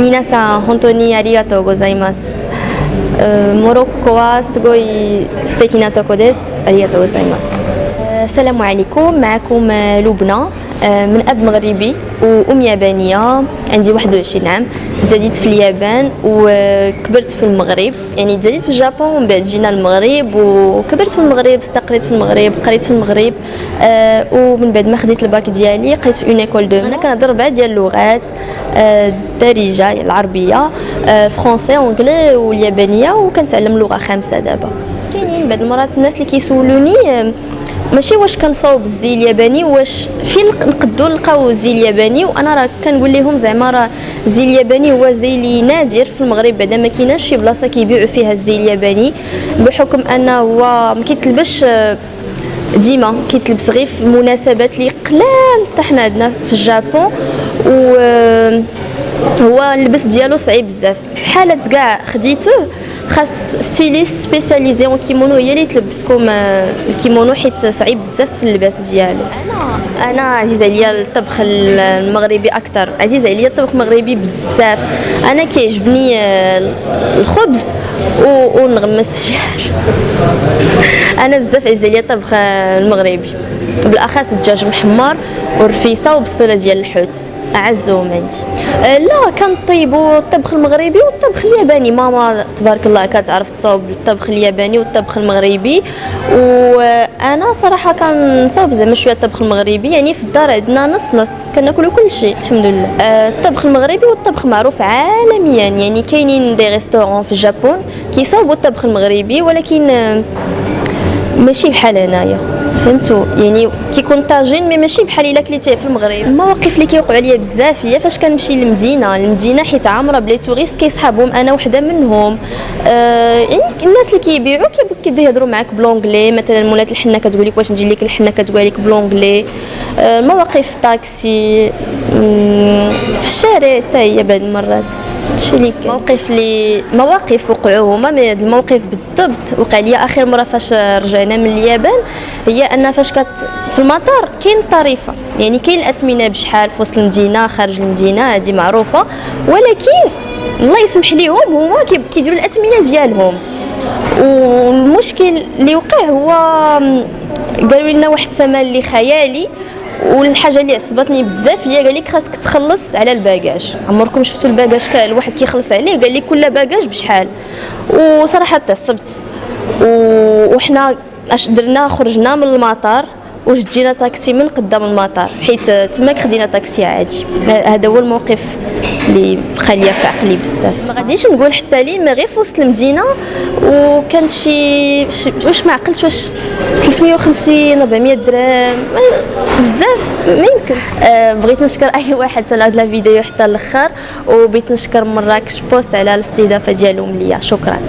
皆さん本当にありがとうございます。モロッコはすごい素敵なとこです。ありがとうございます。السلام عليكم، معكم لبنى من أب مغربي وأم يابانية. عندي 21 عام. تزاديت في اليابان وكبرت في المغرب، يعني تزاديت في الجابون ومن بعد جينا المغرب وكبرت في المغرب، استقريت في المغرب، قريت في المغرب. ومن بعد ما خديت الباك ديالي قريت في اون ايكول دو. انا كنهضر 4 ديال اللغات الدارجه، العربيه، فرونسي، اونغلي واليابانيه، وكنتعلم لغه خامسه دابا. كاينين بعض المرات الناس اللي كيسولوني ماشي واش كنصاوب الزي الياباني، واش فين نقدو نلقاو الزي الياباني، وانا راه كنقول لهم زعما راه الزي الياباني هو زي اللي نادر في المغرب، بعدا ما كايناش شي بلاصه كيبيعوا فيها الزي الياباني، بحكم انه هو ما كيتلبسش ديما، كيتلبس غير في مناسبات اللي قلال حتى حنا عندنا في الجابون، و هو اللبس ديالو صعيب بزاف. في حاله كاع خديتوه خاص ستيليست سبيسياليزي اون كيمونو هي اللي تلبسكم الكيمونو، حيت صعيب بزاف في اللباس ديالو. انا عزيز عليا الطبخ المغربي اكثر، عزيز عليا الطبخ المغربي بزاف. انا كيعجبني الخبز ونغمس شي حاجه. انا بزاف عزيز عليا الطبخ المغربي، بالاخص الدجاج محمر والرفيسه وبسطيله ديال الحوت، اعزهم عندي. لا كنطيبوا الطبخ المغربي والطبخ الياباني. ماما تبارك الله كتعرف تصاوب الطبخ الياباني والطبخ المغربي، وانا صراحه كنصاوب زعما شويه الطبخ المغربي، يعني في الدار عندنا نص نص كناكلوا كل شيء الحمد لله. الطبخ المغربي والطبخ معروف عالميا، يعني كاينين دي ريستورون في اليابان كيصاوبوا الطبخ المغربي، ولكن ماشي بحال هنايا، فهمتوا؟ يعني كيكون طاجين مي ماشي بحال الا كليتيه في المغرب. المواقف اللي كيوقعوا ليا بزاف هي فاش كنمشي للمدينه حيت عامره بلي توريست كيصحابهم، انا وحده منهم. يعني الناس اللي كيبيعوا كيبداو يهضروا معاك بلونجلي، مثلا مولات الحنه كتقول لك واش نجي لك الحنه، كتقول لك بلونجلي. المواقف في الطاكسي، في الشارع حتى هي بعض المرات. هادشي اللي كاين. مواقف وقعوا هما، مي هاد الموقف بالضبط وقع لي اخر مره فاش رجعنا من اليابان، هي ان فاش في المطار كاين الطريفه، يعني كاين الاثمنه بشحال في وسط المدينه خارج المدينه، هذه معروفه، ولكن الله يسمح ليهم هما كيديروا الاثمنه ديالهم. والمشكل اللي وقع هو قالوا لنا واحد الثمن اللي خيالي، والحاجه اللي عصبتني بزاف هي قال لك خاصك تخلص على الباكاج. عمركم شفتوا الباكاج الواحد كيخلص عليه؟ قال لي كل باكاج بشحال، وصراحه تعصبت. وحنا اش درنا؟ خرجنا من المطار وجينا طاكسي من قدام المطار، حيت تماك خدينا طاكسي عادي. هذا هو الموقف اللي بقى ليا في عقلي بزاف. ما غاديش نقول حتى لي، ما غير في وسط المدينه، وكانت شي واش ما عقلتش واش 350 400 درهم بزاف ما يمكن. بغيت نشكر اي واحد سال هذا الفيديو حتى الاخر، وبغيت نشكر مراكش بوست على الاستضافه ديالهم ليا. شكرا.